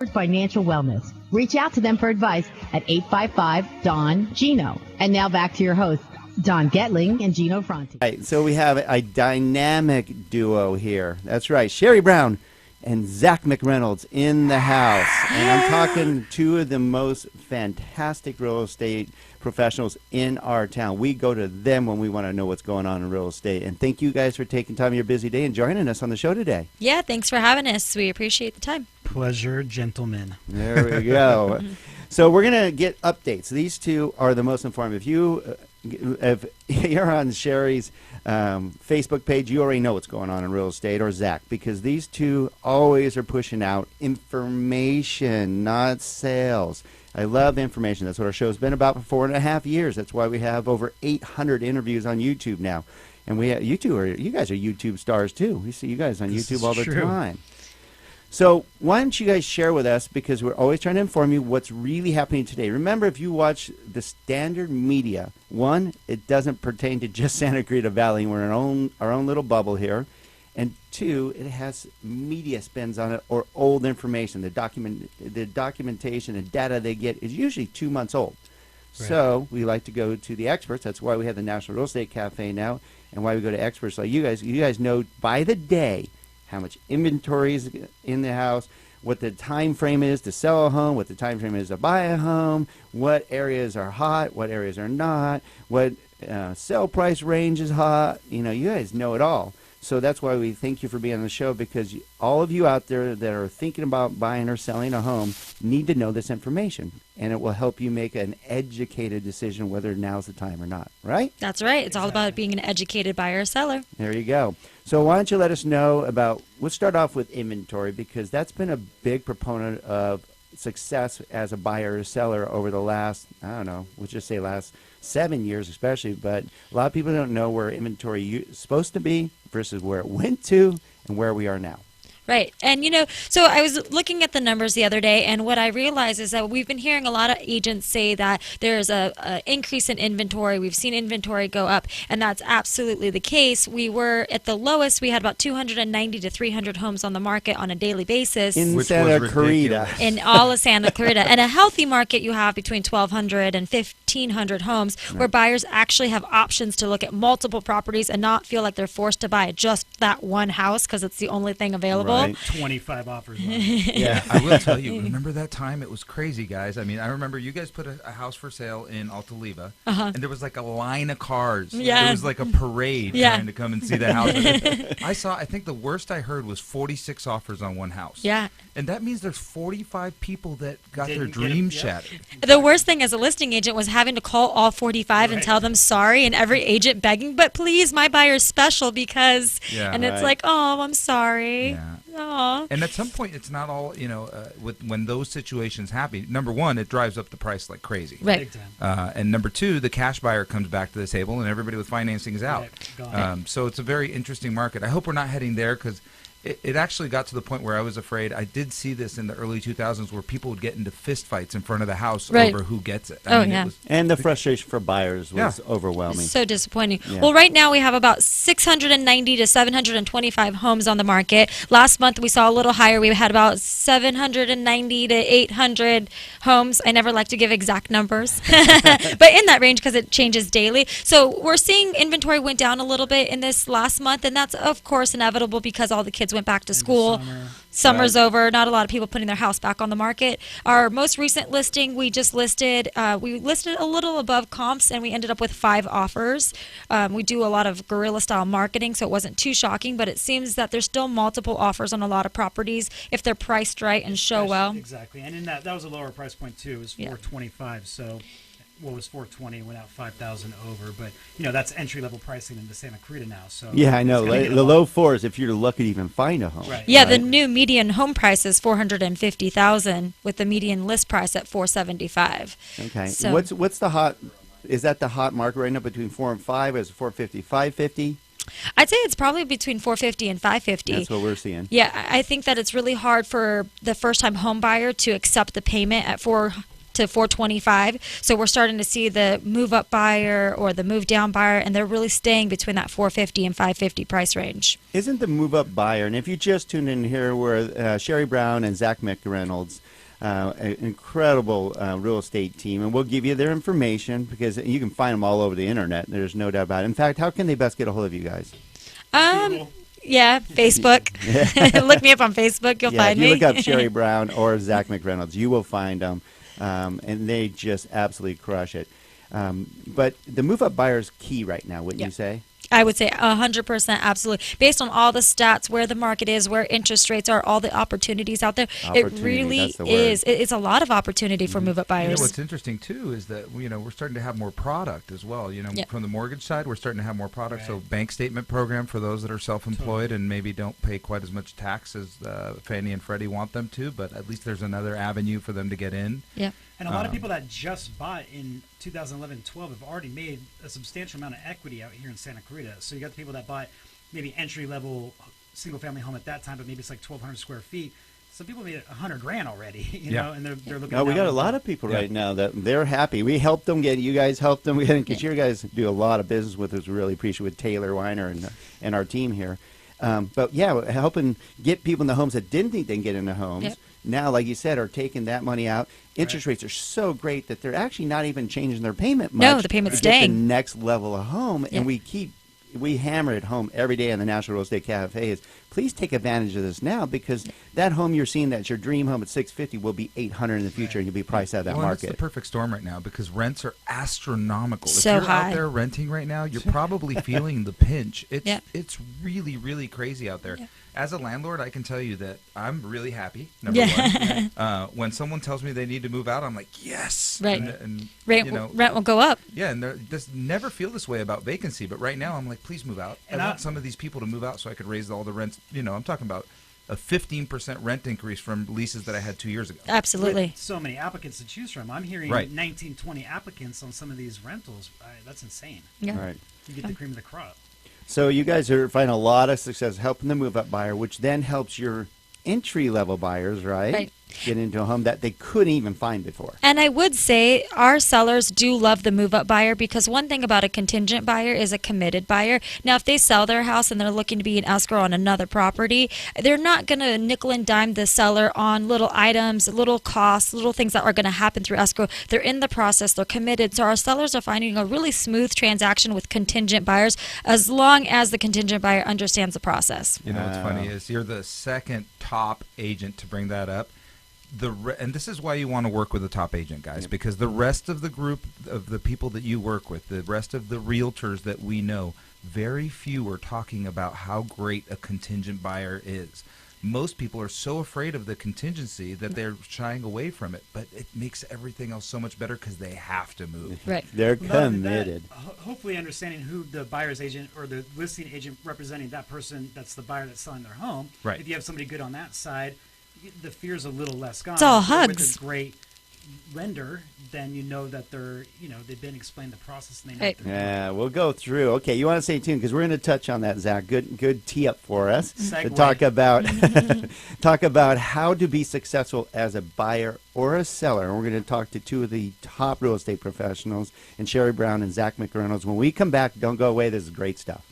Financial wellness. Reach out to them for advice at 855-DON-GINO. And now back to your hosts, Don Getling and Gino Franti. Right, so we have a dynamic duo here. That's right, Cherrie Brown and Zach McReynolds in the house. And I'm talking two of the most fantastic real estate professionals in our town. We go to them when we want to know what's going on in real estate. And thank you guys for taking time of your busy day and joining us on the show today. Yeah, thanks for having us. We appreciate the time. Pleasure, gentlemen. There we go. So we're going to get updates. These two are the most informative. If you're on Cherrie's Facebook page, you already know what's going on in real estate, or Zach, because these two always are pushing out information, not sales. I love information. That's what our show's been about for 4.5 years. That's why we have over 800 interviews on YouTube now. And you guys are YouTube stars too. We see you guys on YouTube all the time. So why don't you guys share with us, because we're always trying to inform you what's really happening today. Remember, if you watch the standard media, one, it doesn't pertain to just Santa Clarita Valley. We're in our own little bubble here. And two, it has media spins on it or old information. The documentation and data they get is usually 2 months old. Right. So we like to go to the experts. That's why we have the National Real Estate Cafe now, and why we go to experts like you guys. You guys know by the day how much inventory is in the house, what the time frame is to sell a home, what the time frame is to buy a home, what areas are hot, what areas are not, what sell price range is hot. You guys know it all. So that's why we thank you for being on the show, because all of you out there that are thinking about buying or selling a home need to know this information, and it will help you make an educated decision whether now's the time or not, right? That's right. It's all about being an educated buyer or seller. There you go. So why don't you let us know about, let's start off with inventory, because that's been a big proponent of success as a buyer or seller over the last, let's just say last 7 years especially, but a lot of people don't know where inventory is supposed to be versus where it went to and where we are now. Right. And, so I was looking at the numbers the other day, and what I realized is that we've been hearing a lot of agents say that there's a increase in inventory. We've seen inventory go up, and that's absolutely the case. We were at the lowest. We had about 290 to 300 homes on the market on a daily basis. In Santa Clarita. In all of Santa Clarita. And a healthy market, you have between 1,200 and 1,500 homes, where buyers actually have options to look at multiple properties and not feel like they're forced to buy just that one house because it's the only thing available. Right. 25 offers. Yeah, I will tell you, remember that time? It was crazy, guys. I mean, I remember you guys put a house for sale in Altaliva, and there was like a line of cars. Yeah. It was like a parade trying to come and see the house. I think the worst I heard was 46 offers on one house. Yeah. And that means there's 45 people that got their dreams shattered. The worst thing as a listing agent was having to call all 45 and tell them sorry, and every agent begging, but please, my buyer's special because, it's like, oh, I'm sorry. Yeah. Aww. And at some point, it's not all, when those situations happen, number one, it drives up the price like crazy. Right. And number two, the cash buyer comes back to the table and everybody with financing is out. So it's a very interesting market. I hope we're not heading there, because it actually got to the point where I was afraid. I did see this in the early 2000s where people would get into fist fights in front of the house over who gets it. And the frustration for buyers was overwhelming. So disappointing. Yeah. Well, right now we have about 690 to 725 homes on the market. Last month we saw a little higher. We had about 790 to 800 homes. I never like to give exact numbers, but in that range because it changes daily. So we're seeing inventory went down a little bit in this last month, and that's of course inevitable because all the kids went back to school. Summer's over. Not a lot of people putting their house back on the market. Our most recent listing we just listed, we listed a little above comps, and we ended up with 5 offers. We do a lot of guerrilla style marketing, so it wasn't too shocking, but it seems that there's still multiple offers on a lot of properties if they're priced right and show well. Exactly. And in that was a lower price point too. It was $425. So what was $420 went out $5,000 over, but that's entry level pricing into Santa Clarita now. So I know the low fours if you're lucky to even find a home. Right. Yeah, the new median home price is $450,000 with the median list price at $475. Okay, so, what's the hot? Is that the hot market right now between 4 and 5? Is it 450, 550? I'd say it's probably between $450 and $550. That's what we're seeing. Yeah, I think that it's really hard for the first-time home buyer to accept the payment at $400 to $425. So we're starting to see the move-up buyer or the move-down buyer, and they're really staying between that $450 and $550 price range. Isn't the move-up buyer, and if you just tuned in here, we're Cherrie Brown and Zach McReynolds. an incredible real estate team, and we'll give you their information because you can find them all over the internet. There's no doubt about it. In fact, how can they best get a hold of you guys? Yeah, Facebook. Look me up on Facebook. You'll find me. If you me. look up Cherrie Brown or Zach McReynolds, you will find them, and they just absolutely crush it. But the move-up buyer is key right now, wouldn't you say? I would say 100%, absolutely. Based on all the stats, where the market is, where interest rates are, all the opportunities out there, it really is. It's a lot of opportunity for move-up buyers. What's interesting too is that we're starting to have more product as well. From the mortgage side, we're starting to have more product. Right. So bank statement program for those that are self-employed and maybe don't pay quite as much tax as Fannie and Freddie want them to, but at least there's another avenue for them to get in. Yeah. And a lot of people that just bought in 2011-12 have already made a substantial amount of equity out here in Santa Clarita. So you got the people that bought maybe entry-level single-family home at that time, but maybe it's like 1,200 square feet. Some people made $100,000 already, you know, and they're looking. No, we got a lot of people right now that they're happy. We helped them get. You guys helped them get, because you guys do a lot of business with us. We really appreciate with Taylor Weiner and our team here. But yeah, helping get people in the homes that didn't think they can get into homes. Yep. Now, like you said, are taking that money out. Interest rates are so great that they're actually not even changing their payment much. No, the payment's staying. The next level of home, and we hammer it home every day in the National Real Estate Cafe is please take advantage of this now, because that home you're seeing that's your dream home at $650 will be $800 in the future, and you'll be priced out of that market. It's the perfect storm right now because rents are astronomical. So if you're high. out there renting right now, you're probably feeling the pinch. It's really, really crazy out there. As a landlord, I can tell you that I'm really happy, number one. When someone tells me they need to move out, I'm like, yes. Right. And rent will go up. Yeah, and just never feel this way about vacancy. But right now, I'm like, please move out. I want some of these people to move out so I could raise all the rents. I'm talking about a 15% rent increase from leases that I had 2 years ago. Absolutely. With so many applicants to choose from. I'm hearing 19, 20 applicants on some of these rentals. That's insane. Yeah. Right. You get the cream of the crop. So you guys are finding a lot of success helping the move-up buyer, which then helps your entry-level buyers, right? Get into a home that they couldn't even find before. And I would say our sellers do love the move-up buyer, because one thing about a contingent buyer is a committed buyer. Now, if they sell their house and they're looking to be an escrow on another property, they're not going to nickel and dime the seller on little items, little costs, little things that are going to happen through escrow. They're in the process. They're committed. So our sellers are finding a really smooth transaction with contingent buyers, as long as the contingent buyer understands the process. What's funny is you're the second top agent to bring that up. And this is why you want to work with a top agent, guys, because the rest of the group of the people that you work with, the rest of the realtors that we know, very few are talking about how great a contingent buyer is. Most people are so afraid of the contingency that they're shying away from it, but it makes everything else so much better because they have to move. Right. They're committed. Hopefully understanding who the buyer's agent or the listing agent representing that person that's the buyer that's selling their home. Right. If you have somebody good on that side, the fear's a little less gone. It's all With hugs. a great lender, then you know that they've been explained the process and they know what they're doing. We'll go through. Okay, you want to stay tuned because we're going to touch on that, Zach. Good tee up for us Segue. to talk about how to be successful as a buyer or a seller. And we're going to talk to two of the top real estate professionals, and Cherrie Brown and Zach McReynolds. When we come back, don't go away. This is great stuff.